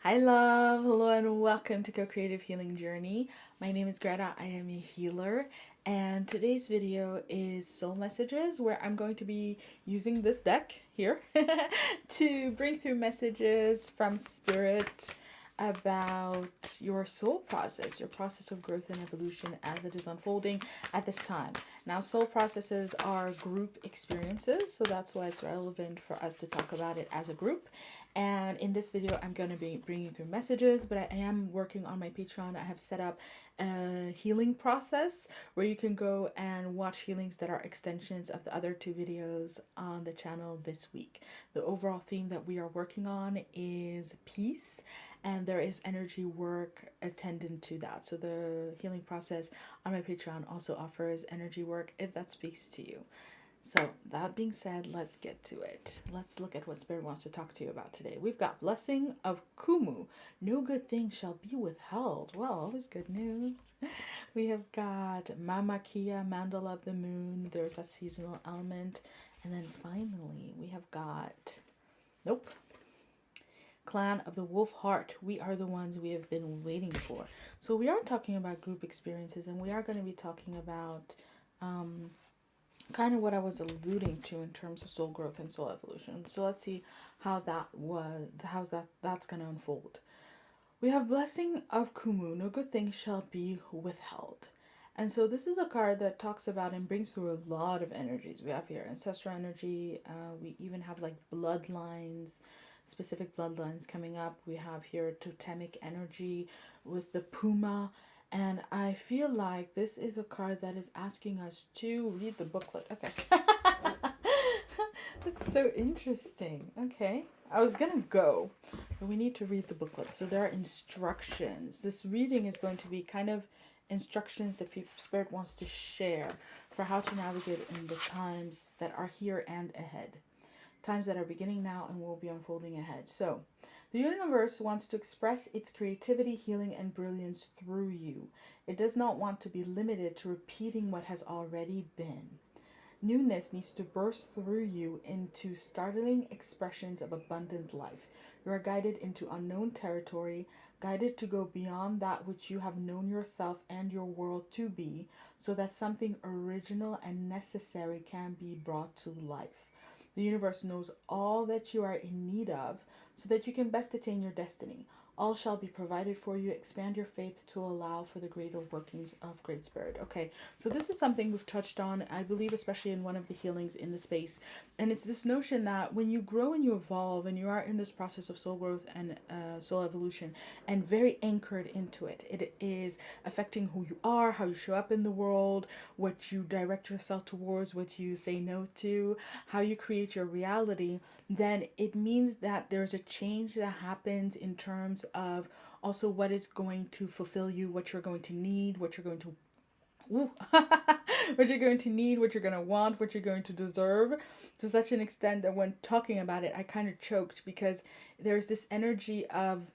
Hi, love. Hello, and welcome to Co-Creative Healing Journey. My name is Greta. I am a healer, and today's video is soul messages, where I'm going to be using this deck here to bring through messages from spirit about your soul process, your process of growth and evolution as it is unfolding at this time. Now, soul processes are group experiences, so that's why it's relevant for us to talk about it as a group. And in this video, I'm going to be bringing through messages, but I am working on my Patreon. I have set up a healing process where you can go and watch healings that are extensions of the other two videos on the channel this week. The overall theme that we are working on is peace, and there is energy work attendant to that. So the healing process on my Patreon also offers energy work if that speaks to you. So that being said, let's get to it. Let's look at what Spirit wants to talk to you about today. We've got Blessing of Kumu. No good thing shall be withheld. Well, always good news. We have got Mama Kia, Mandala of the Moon. There's that seasonal element. And then finally, we have got, nope, Clan of the Wolf Heart. We are the ones we have been waiting for. So we are talking about group experiences, and we are going to be talking about kind of what I was alluding to in terms of soul growth and soul evolution. So let's see how's that's going to unfold. We have Blessing of Kumu. No good thing shall be withheld. And so this is a card that talks about and brings through a lot of energies. We have here ancestral energy. We even have like bloodlines, specific bloodlines coming up. We have here totemic energy with the puma. And I feel like this is a card that is asking us to read the booklet. Okay. That's so interesting. Okay. I was going to go, but we need to read the booklet. So there are instructions. This reading is going to be kind of instructions that Spirit wants to share for how to navigate in the times that are here and ahead. Times that are beginning now and will be unfolding ahead. So, the universe wants to express its creativity, healing, and brilliance through you. It does not want to be limited to repeating what has already been. Newness needs to burst through you into startling expressions of abundant life. You are guided into unknown territory, guided to go beyond that which you have known yourself and your world to be, so that something original and necessary can be brought to life. The universe knows all that you are in need of so that you can best attain your destiny. All shall be provided for you. Expand your faith to allow for the greater workings of Great Spirit. Okay, so this is something we've touched on, I believe, especially in one of the healings in the space. And it's this notion that when you grow and you evolve and you are in this process of soul growth and soul evolution and very anchored into it, it is affecting who you are, how you show up in the world, what you direct yourself towards, what you say no to, how you create your reality, then it means that there's a change that happens in terms of also what is going to fulfill you, what you're going to need, what you're going to what you're going to need, what you're going to want, what you're going to deserve, to such an extent that when talking about it, I kind of choked because there's this energy of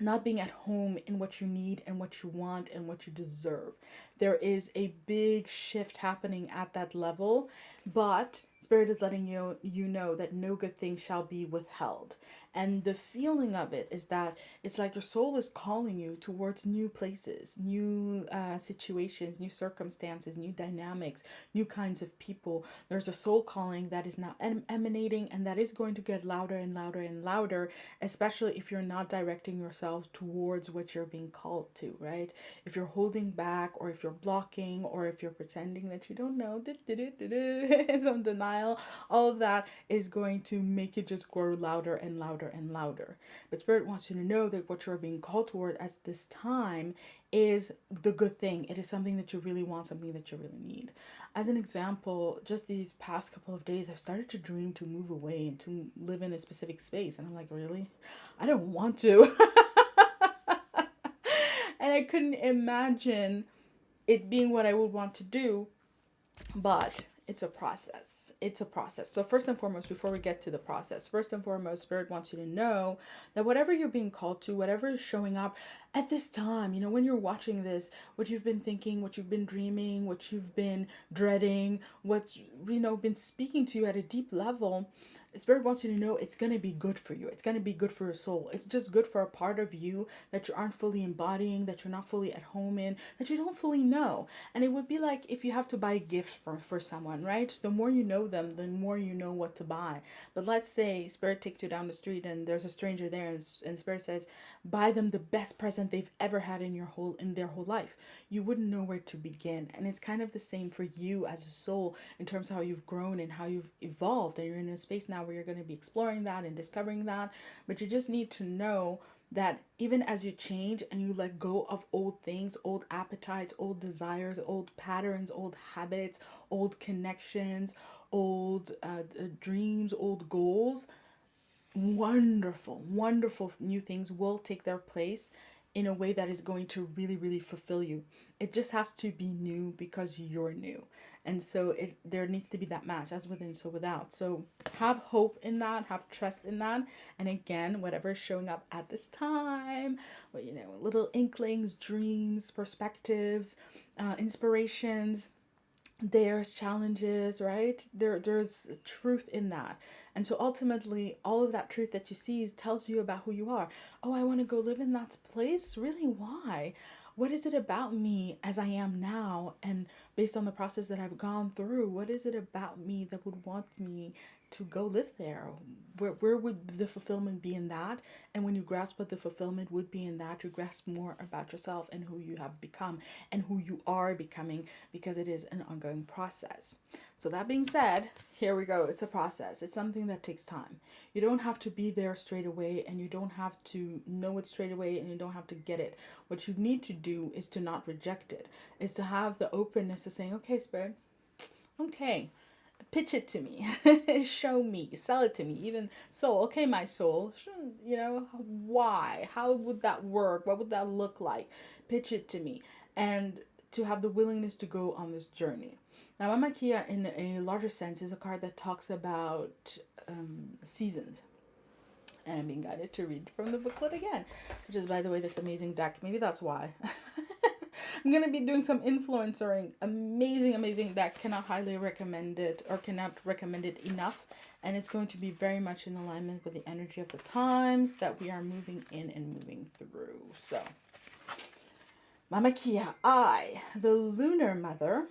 not being at home in what you need and what you want and what you deserve. There is a big shift happening at that level, but Spirit is letting you know that no good thing shall be withheld. And the feeling of it is that it's like your soul is calling you towards new places, new situations, new circumstances, new dynamics, new kinds of people. There's a soul calling that is now emanating, and that is going to get louder and louder and louder, especially if you're not directing yourself towards what you're being called to, right? If you're holding back, or if you're blocking, or if you're pretending that you don't know, some denial, all of that is going to make it just grow louder and louder and louder. But Spirit wants you to know that what you're being called toward at this time is the good thing. It is something that you really want, something that you really need. As an example, just these past couple of days, I've started to dream to move away and to live in a specific space. And I'm like, really? I don't want to. And I couldn't imagine it being what I would want to do, but it's a process. It's a process. So first and foremost, before we get to the process, first and foremost, Spirit wants you to know that whatever you're being called to, whatever is showing up at this time, when you're watching this, what you've been thinking, what you've been dreaming, what you've been dreading, what's, been speaking to you at a deep level, Spirit wants you to know it's going to be good for you. It's going to be good for your soul. It's just good for a part of you that you aren't fully embodying, that you're not fully at home in, that you don't fully know. And it would be like if you have to buy gifts for someone, right? The more you know them, the more you know what to buy. But let's say Spirit takes you down the street and there's a stranger there, and Spirit says, buy them the best present they've ever had in their whole life. You wouldn't know where to begin. And it's kind of the same for you as a soul in terms of how you've grown and how you've evolved, and you're in a space now where you're going to be exploring that and discovering that. But you just need to know that even as you change and you let go of old things, old appetites, old desires, old patterns, old habits, old connections, old dreams, old goals, wonderful, wonderful new things will take their place in a way that is going to really, really fulfill you. It just has to be new because you're new. And so there needs to be that match, as within, so without. So have hope in that, have trust in that. And again, whatever is showing up at this time, well, little inklings, dreams, perspectives, inspirations, there's challenges, right? There's truth in that. And so ultimately all of that truth that you see tells you about who you are. Oh, I want to go live in that place. Really? Why? What is it about me as I am now, and based on the process that I've gone through, what is it about me that would want me to go live there? Where would the fulfillment be in that? And when you grasp what the fulfillment would be in that, you grasp more about yourself and who you have become and who you are becoming, because it is an ongoing process. So that being said, here we go. It's a process. It's something that takes time. You don't have to be there straight away, and you don't have to know it straight away, and you don't have to get it. What you need to do is to not reject it, is to have the openness to saying, okay, Spirit, okay, pitch it to me, show me, sell it to me. Even soul, okay, my soul, why, how would that work, what would that look like? Pitch it to me. And to have the willingness to go on this journey. Now, Mama Kia, in a larger sense, is a card that talks about seasons. And I'm being guided to read from the booklet again, which is, by the way, this amazing deck. Maybe that's why. I'm going to be doing some influencering. Amazing, amazing deck. Cannot highly recommend it, or cannot recommend it enough. And it's going to be very much in alignment with the energy of the times that we are moving in and moving through. So, Mama Kia, I, the lunar mother,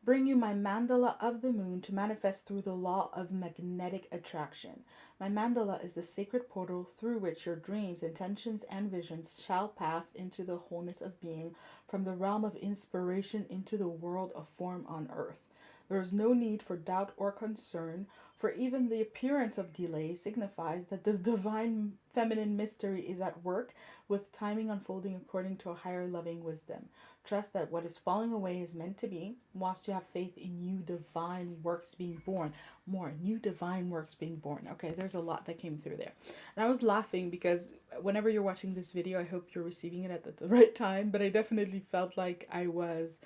bring you my mandala of the moon to manifest through the law of magnetic attraction. My mandala is the sacred portal through which your dreams, intentions, and visions shall pass into the wholeness of being, from the realm of inspiration into the world of form on earth. There is no need for doubt or concern, for even the appearance of delay signifies that the divine feminine mystery is at work, with timing unfolding according to a higher loving wisdom. Trust that what is falling away is meant to be, whilst you have faith in new divine works being born. More new divine works being born. Okay, there's a lot that came through there. And I was laughing because whenever you're watching this video, I hope you're receiving it at the right time, but I definitely felt like I was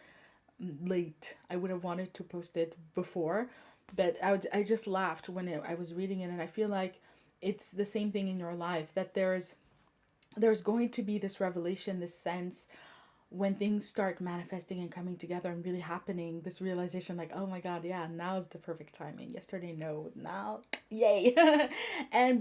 late. I would have wanted to post it before, but I just laughed when I was reading it, and I feel like it's the same thing in your life, that there's going to be this revelation, this sense, when things start manifesting and coming together and really happening, this realization like, oh my God, yeah, now's the perfect timing. Yesterday, no, now, yay. And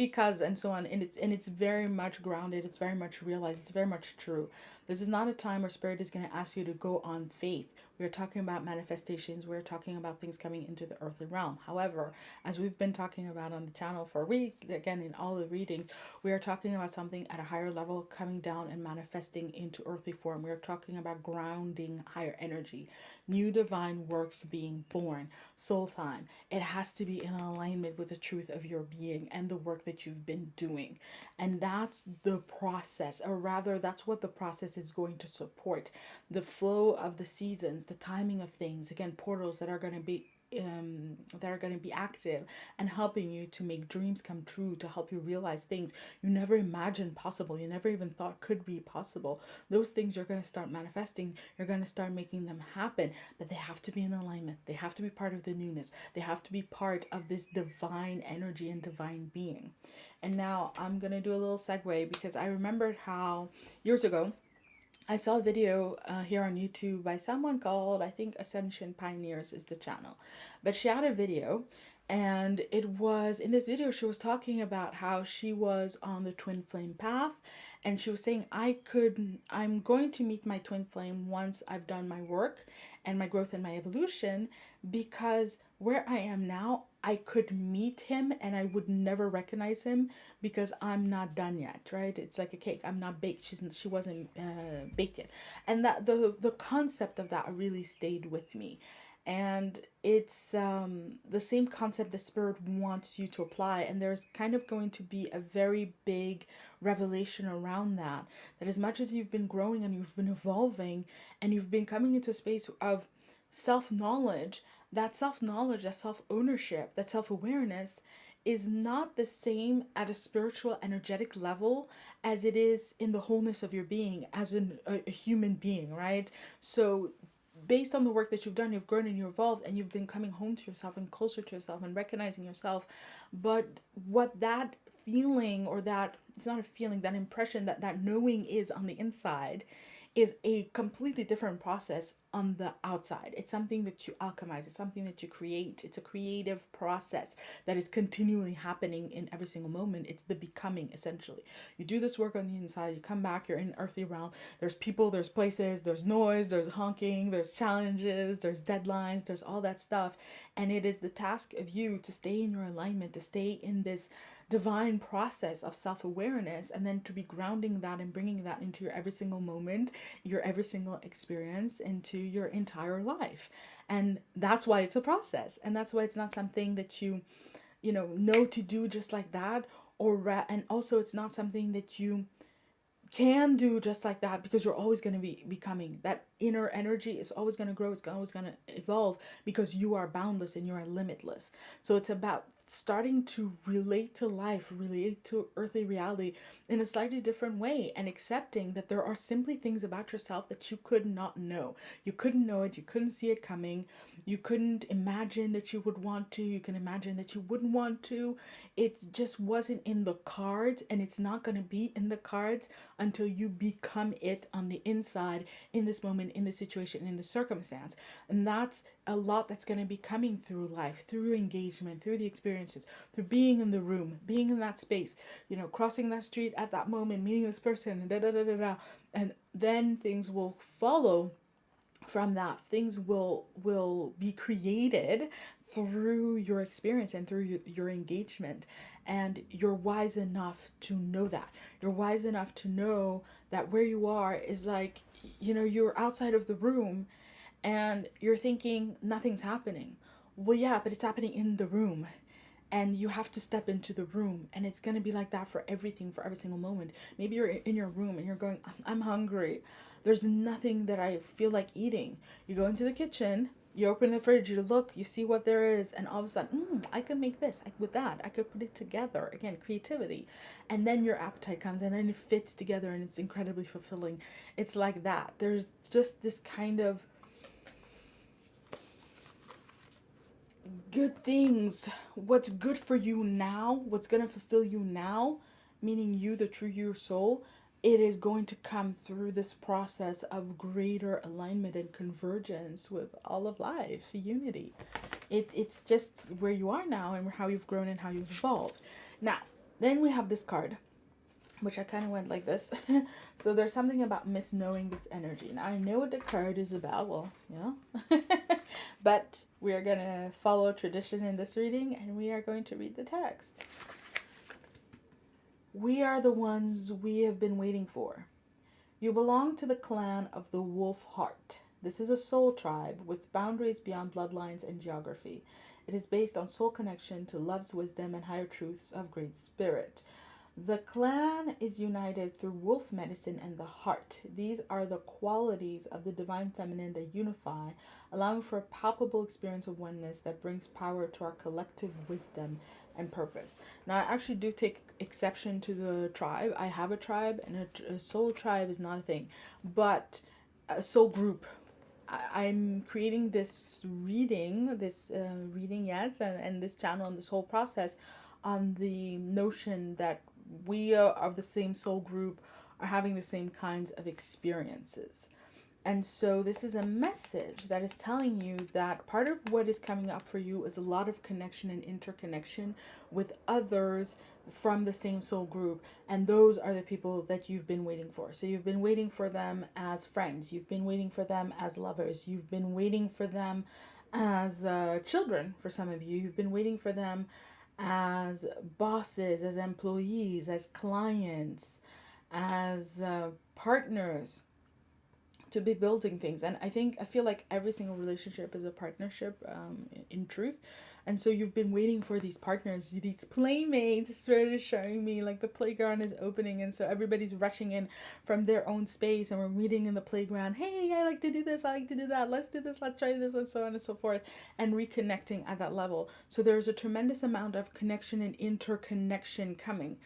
so on. And it's very much grounded. It's very much realized. It's very much true. This is not a time where Spirit is going to ask you to go on faith. We're talking about manifestations. We're talking about things coming into the earthly realm. However, as we've been talking about on the channel for weeks, again, in all the readings, we are talking about something at a higher level coming down and manifesting into earthly form. We are talking about grounding higher energy, new divine works being born, soul time. It has to be in alignment with the truth of your being and the work that you've been doing. And that's the process, or rather, that's what the process is going to support. The flow of the seasons, the timing of things, again, portals that are going to be active and helping you to make dreams come true, to help you realize things you never imagined possible, you never even thought could be possible. Those things you're going to start manifesting, you're going to start making them happen, but they have to be in alignment. They have to be part of the newness. They have to be part of this divine energy and divine being. And now I'm going to do a little segue, because I remembered how years ago I saw a video here on YouTube by someone called, I think, Ascension Pioneers is the channel. But she had a video, And it was in this video, she was talking about how she was on the twin flame path. And she was saying, I'm going to meet my twin flame once I've done my work and my growth and my evolution, because where I am now, I could meet him and I would never recognize him because I'm not done yet, right? It's like a cake. I'm not baked. She wasn't baked yet. And that the concept of that really stayed with me. And it's the same concept the spirit wants you to apply, and there's kind of going to be a very big revelation around that, that as much as you've been growing and you've been evolving and you've been coming into a space of self-knowledge, that self-knowledge, that self-ownership, that self-awareness is not the same at a spiritual energetic level as it is in the wholeness of your being as a human being, right? So based on the work that you've done, you've grown and you've evolved, and you've been coming home to yourself and closer to yourself and recognizing yourself. But what that feeling, or that, it's not a feeling, that impression, that knowing is on the inside, is a completely different process on the outside. It's something that you alchemize, it's something that you create. It's a creative process that is continually happening in every single moment. It's the becoming, essentially. You do this work on the inside, you come back, you're in earthly realm. There's people, there's places, there's noise, there's honking, there's challenges, there's deadlines, there's all that stuff. And it is the task of you to stay in your alignment, to stay in this divine process of self-awareness, and then to be grounding that and bringing that into your every single moment, your every single experience, into your entire life. And that's why it's a process, and that's why it's not something that you know to do just like that, and also it's not something that you can do just like that, because you're always going to be becoming. That inner energy is always going to grow, it's always going to evolve, because you are boundless and you are limitless. So it's about starting to relate to life, relate to earthly reality in a slightly different way, and accepting that there are simply things about yourself that you could not know. You couldn't know it, you couldn't see it coming, you couldn't imagine that you would want to, you can imagine that you wouldn't want to. It just wasn't in the cards, and it's not going to be in the cards until you become it on the inside, in this moment, in this situation, in the circumstance. And that's a lot that's going to be coming through life, through engagement, through the experiences, through being in the room, being in that space, crossing that street at that moment, meeting this person, and da da da da da. And then things will follow from that. Things will be created through your experience and through your engagement. And you're wise enough to know that. You're wise enough to know that where you are is like, you're outside of the room and you're thinking nothing's happening. Well, yeah, but it's happening in the room, and you have to step into the room, and it's going to be like that for everything, for every single moment. Maybe you're in your room and you're going, I'm hungry, there's nothing that I feel like eating. You go into the kitchen, you open the fridge, you look, you see what there is, and all of a sudden, I could make this with that, I could put it together. Again, creativity. And then your appetite comes, and then it fits together, and it's incredibly fulfilling. It's like that. There's just this kind of good things, what's good for you now, what's going to fulfill you now, meaning you, the true your soul. It is going to come through this process of greater alignment and convergence with all of life, unity. It's just where you are now and how you've grown and how you've evolved. Now, then we have this card, which I kind of went like this. So there's something about misknowing this energy. Now, I know what the card is about. Well, but we are going to follow tradition in this reading, and we are going to read the text. We are the ones we have been waiting for. You belong to the clan of the Wolf Heart. This is a soul tribe with boundaries beyond bloodlines and geography. It is based on soul connection to love's wisdom and higher truths of Great Spirit. The clan is united through wolf medicine and the heart. These are the qualities of the divine feminine that unify, allowing for a palpable experience of oneness that brings power to our collective wisdom and purpose. Now, I actually do take exception to the tribe. I have a tribe, and a soul tribe is not a thing, but a soul group. I'm creating this reading, yes, and this channel and this whole process on the notion that we are of the same soul group, are having the same kinds of experiences. And so this is a message that is telling you that part of what is coming up for you is a lot of connection and interconnection with others from the same soul group. And those are the people that you've been waiting for. So you've been waiting for them as friends. You've been waiting for them as lovers. You've been waiting for them as children for some of you. You've been waiting for them as bosses, as employees, as clients, as partners, to be building things. And I feel like every single relationship is a partnership, in truth. And so you've been waiting for these partners, these playmates, sort of showing me like the playground is opening, and so everybody's rushing in from their own space, and we're meeting in the playground. Hey, I like to do this, I like to do that, let's do this, let's try this, and so on and so forth, and reconnecting at that level. So there's a tremendous amount of connection and interconnection coming.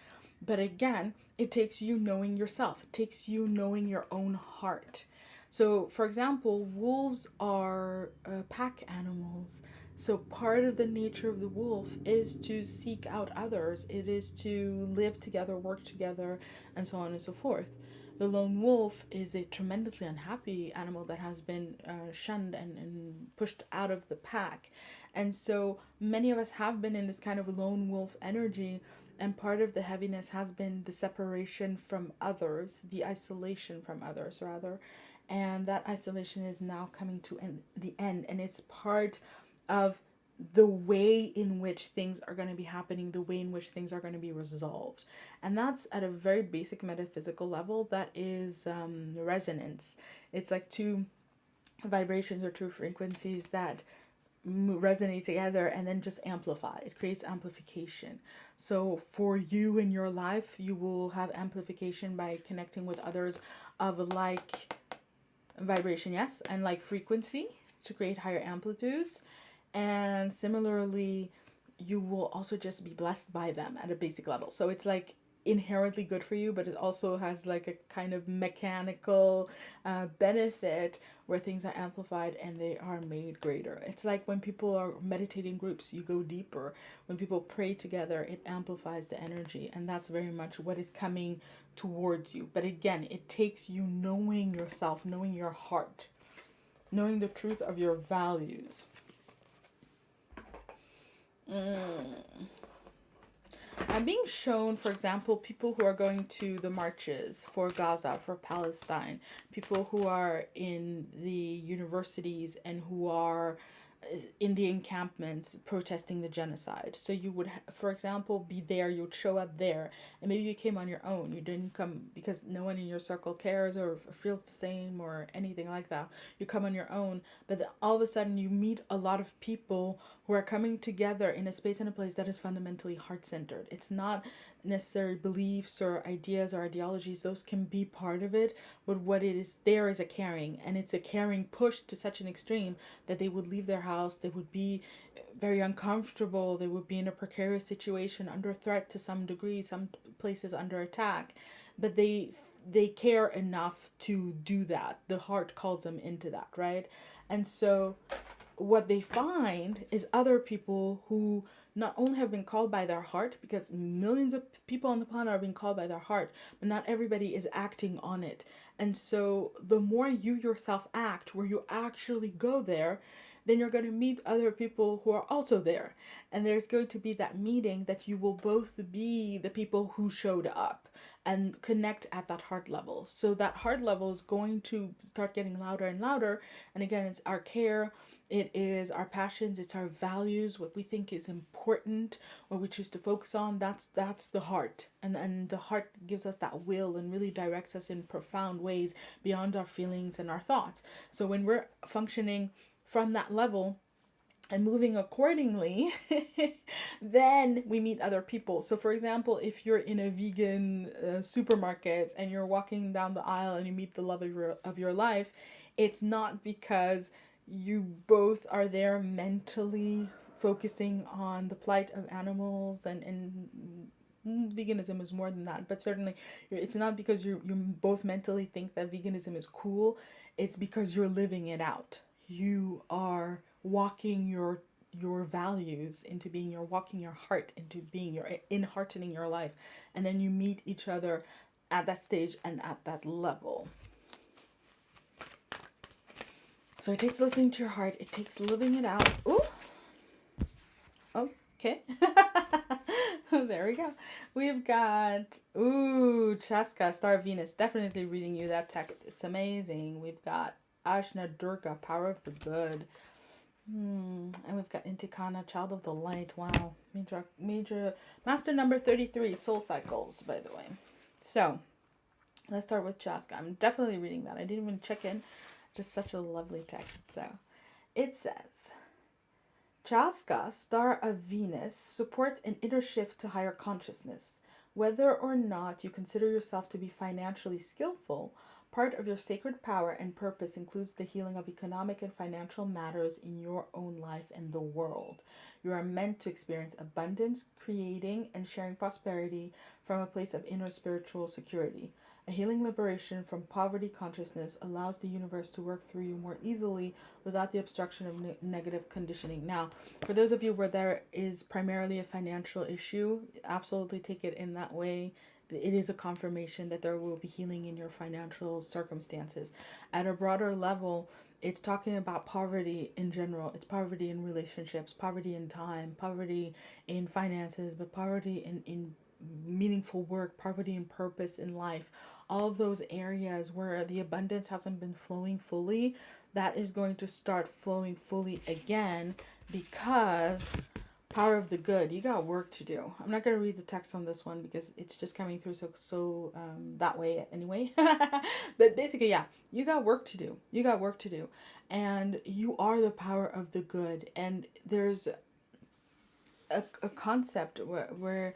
But again, it takes you knowing yourself. It takes you knowing your own heart. So, for example, wolves are pack animals. So, part of the nature of the wolf is to seek out others, it is to live together, work together, and so on and so forth. The lone wolf is a tremendously unhappy animal that has been shunned and pushed out of the pack. And so, many of us have been in this kind of lone wolf energy. And part of the heaviness has been the separation from others, the isolation from others, rather, and that isolation is now coming to the end, and it's part of the way in which things are going to be happening, the way in which things are going to be resolved. And that's at a very basic metaphysical level. That is resonance. It's like two vibrations or two frequencies that resonate together and then just amplify. It creates amplification. So for you in your life, you will have amplification by connecting with others of like vibration, yes, and like frequency to create higher amplitudes. And similarly, you will also just be blessed by them at a basic level. So it's like inherently good for you, but it also has like a kind of mechanical benefit where things are amplified and they are made greater. It's like when people are meditating groups, you go deeper. When people pray together, it amplifies the energy, and that's very much what is coming towards you. But again, it takes you knowing yourself, knowing your heart, knowing the truth of your values. I'm being shown, for example, people who are going to the marches for Gaza, for Palestine, people who are in the universities and who are in the encampments protesting the genocide. So you would, for example, be there, you would show up there, and maybe you came on your own. You didn't come because no one in your circle cares or feels the same or anything like that. You come on your own, but then all of a sudden you meet a lot of people who are coming together in a space and a place that is fundamentally heart-centered. It's not necessarily beliefs or ideas or ideologies. Those can be part of it, but what it is there is a caring, and it's a caring pushed to such an extreme that they would leave their house, they would be very uncomfortable, they would be in a precarious situation, under threat to some degree, some places under attack, but they care enough to do that. The heart calls them into that, right? And so what they find is other people who not only have been called by their heart, because millions of people on the planet are being called by their heart, but not everybody is acting on it. And so the more you yourself act, where you actually go there, then you're going to meet other people who are also there. And there's going to be that meeting that you will both be the people who showed up and connect at that heart level. So that heart level is going to start getting louder and louder. And again, it's our care, it is our passions, it's our values, what we think is important, what we choose to focus on. That's the heart. And the heart gives us that will and really directs us in profound ways beyond our feelings and our thoughts. So when we're functioning from that level and moving accordingly, then we meet other people. So for example, if you're in a vegan supermarket and you're walking down the aisle and you meet the love of your life, it's not because you both are there mentally focusing on the plight of animals, and veganism is more than that, but certainly it's not because you both mentally think that veganism is cool. It's because you're living it out. You are walking your values into being, you're walking your heart into being, you're in-heartening your life, and then you meet each other at that stage and at that level. So it takes listening to your heart. It takes living it out. Ooh. Okay. There we go. We've got, Chaska, Star of Venus. Definitely reading you that text. It's amazing. We've got Ajna Durga, Power of the Good. And we've got Intikana, Child of the Light. Wow. Major Master number 33, Soul Cycles, by the way. So, let's start with Chaska. I'm definitely reading that. I didn't even check in. Just such a lovely text. So, it says, Chaska, Star of Venus, supports an inner shift to higher consciousness. Whether or not you consider yourself to be financially skillful, part of your sacred power and purpose includes the healing of economic and financial matters in your own life and the world. You are meant to experience abundance, creating and sharing prosperity from a place of inner spiritual security. A healing liberation from poverty consciousness allows the universe to work through you more easily without the obstruction of negative conditioning. Now, for those of you where there is primarily a financial issue, absolutely take it in that way. It is a confirmation that there will be healing in your financial circumstances. At a broader level, it's talking about poverty in general. It's poverty in relationships, poverty in time, poverty in finances, but poverty in meaningful work, poverty and purpose in life. All of those areas where the abundance hasn't been flowing fully, that is going to start flowing fully again, because Power of the Good, you got work to do. I'm not going to read the text on this one because it's just coming through so that way anyway. But basically, yeah, you got work to do. You got work to do. And you are the power of the good. And there's a concept where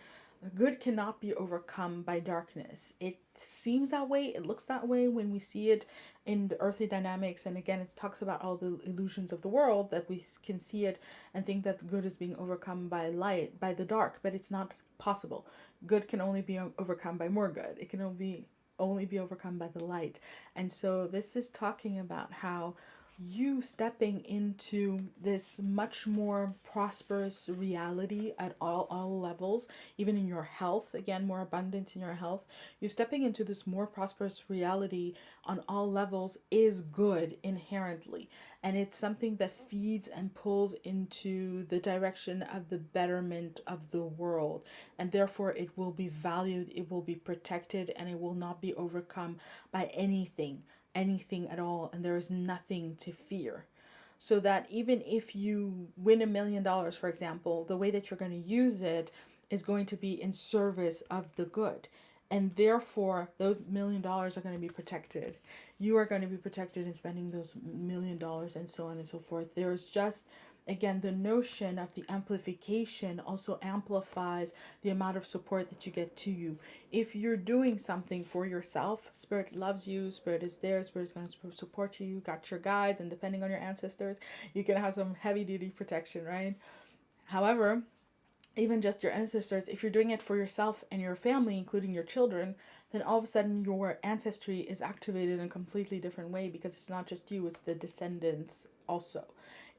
good cannot be overcome by darkness. It seems that way, it looks that way when we see it in the earthly dynamics, and again it talks about all the illusions of the world, that we can see it and think that good is being overcome by light, by the dark, but it's not possible. Good can only be overcome by more good. It can only be overcome by the light. And so this is talking about how you stepping into this much more prosperous reality at all levels, even in your health, again, more abundance in your health. You stepping into this more prosperous reality on all levels is good inherently. And it's something that feeds and pulls into the direction of the betterment of the world. And therefore it will be valued, it will be protected, and it will not be overcome by anything at all, and there is nothing to fear. So that even if you win $1 million, for example, the way that you're going to use it is going to be in service of the good. And therefore, those $1 million are going to be protected. You are going to be protected in spending those $1 million, and so on and so forth. There's just, again, the notion of the amplification also amplifies the amount of support that you get to you. If you're doing something for yourself, Spirit loves you, Spirit is there, Spirit is going to support you, you got your guides, and depending on your ancestors, you can have some heavy duty protection, right? However, even just your ancestors, if you're doing it for yourself and your family, including your children, then all of a sudden your ancestry is activated in a completely different way, because it's not just you, it's the descendants also.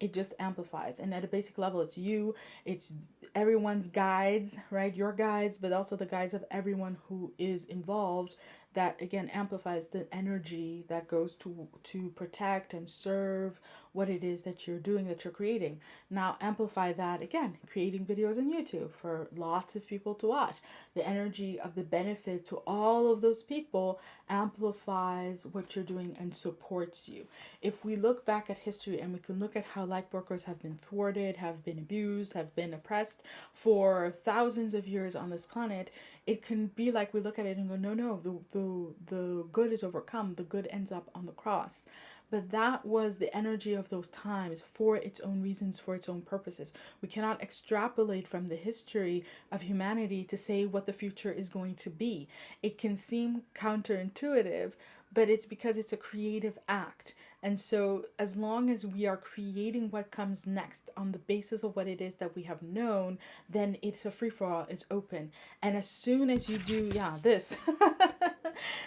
It just amplifies. And at a basic level, it's you, it's everyone's guides, right? Your guides, but also the guides of everyone who is involved, that again amplifies the energy that goes to protect and serve what it is that you're doing, that you're creating. Now amplify that again, creating videos on YouTube for lots of people to watch. The energy of the benefit to all of those people amplifies what you're doing and supports you. If we look back at history, and we can look at how light workers have been thwarted, have been abused, have been oppressed for thousands of years on this planet, it can be like we look at it and go, no, the good is overcome, the good ends up on the cross. But that was the energy of those times for its own reasons, for its own purposes. We cannot extrapolate from the history of humanity to say what the future is going to be. It can seem counterintuitive, but it's because it's a creative act. And so as long as we are creating what comes next on the basis of what it is that we have known, then it's a free-for-all, it's open. And as soon as you do, this,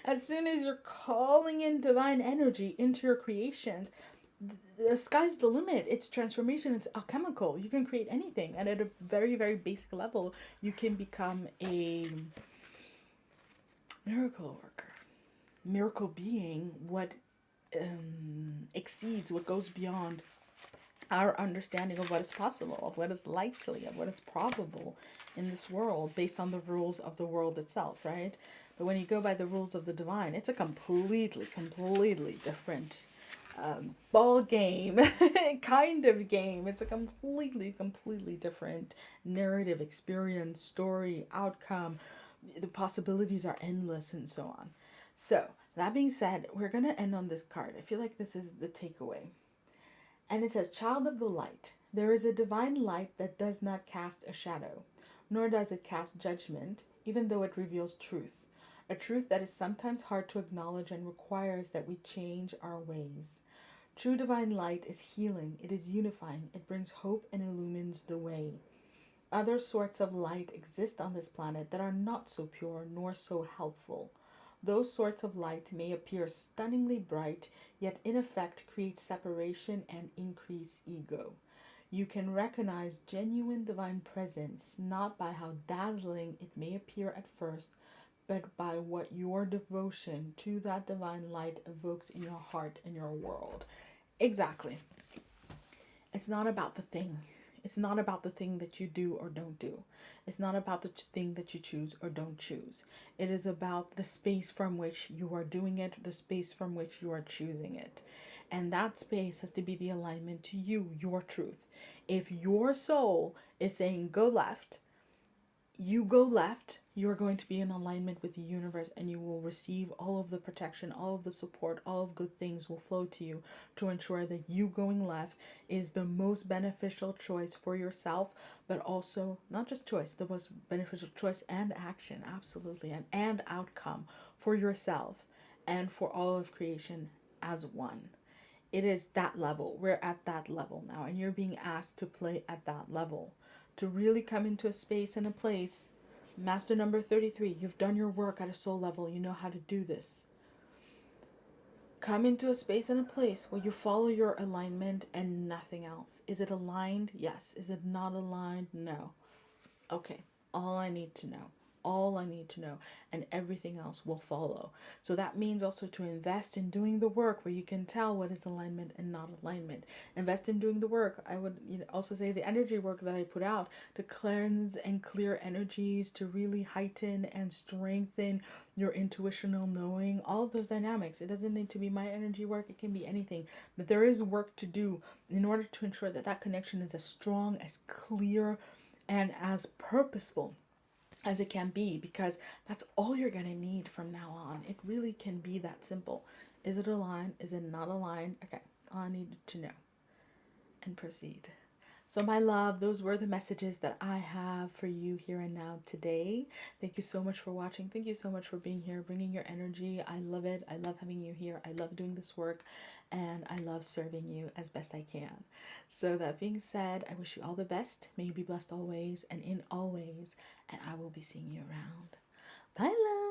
as soon as you're calling in divine energy into your creations, the sky's the limit. It's transformation, it's alchemical. You can create anything. And at a very, very basic level, you can become a miracle worker, miracle being, what exceeds, what goes beyond our understanding of what is possible, of what is likely, of what is probable in this world based on the rules of the world itself, right? But when you go by the rules of the divine, it's a completely different ball game kind of game. It's a completely different narrative, experience, story, outcome. The possibilities are endless and so on. So that being said, we're going to end on this card. I feel like this is the takeaway. And it says, Child of the light, there is a divine light that does not cast a shadow, nor does it cast judgment, even though it reveals truth. A truth that is sometimes hard to acknowledge and requires that we change our ways. True divine light is healing, it is unifying, it brings hope and illumines the way. Other sorts of light exist on this planet that are not so pure nor so helpful. Those sorts of light may appear stunningly bright, yet in effect create separation and increase ego. You can recognize genuine divine presence not by how dazzling it may appear at first, but by what your devotion to that divine light evokes in your heart and your world. Exactly. It's not about the thing. It's not about the thing that you do or don't do. It's not about the thing that you choose or don't choose. It is about the space from which you are doing it, the space from which you are choosing it. And that space has to be the alignment to you, your truth. If your soul is saying go left, you go left, you are going to be in alignment with the universe and you will receive all of the protection, all of the support, all of good things will flow to you to ensure that you going left is the most beneficial choice for yourself, but also not just choice, the most beneficial choice and action, absolutely, and outcome for yourself and for all of creation as one. It is that level. We're at that level now, and you're being asked to play at that level, to really come into a space and a place. Master number 33, you've done your work at a soul level. You know how to do this. Come into a space and a place where you follow your alignment and nothing else. Is it aligned? Yes. Is it not aligned? No. Okay. All I need to know. All I need to know, and everything else will follow. So that means also to invest in doing the work where you can tell what is alignment and not alignment. Invest in doing the work. I would also say the energy work that I put out to cleanse and clear energies, to really heighten and strengthen your intuitional knowing, all of those dynamics. It doesn't need to be my energy work, it can be anything. But there is work to do in order to ensure that that connection is as strong, as clear, and as purposeful as it can be, because that's all you're going to need from now on. It really can be that simple. Is it aligned? Is it not aligned? Okay, all I needed to know, and proceed. So my love, those were the messages that I have for you here and now today. Thank you so much for watching. Thank you so much for being here, bringing your energy. I love it. I love having you here. I love doing this work, and I love serving you as best I can. So that being said, I wish you all the best. May you be blessed always and in all ways, and I will be seeing you around. Bye, love.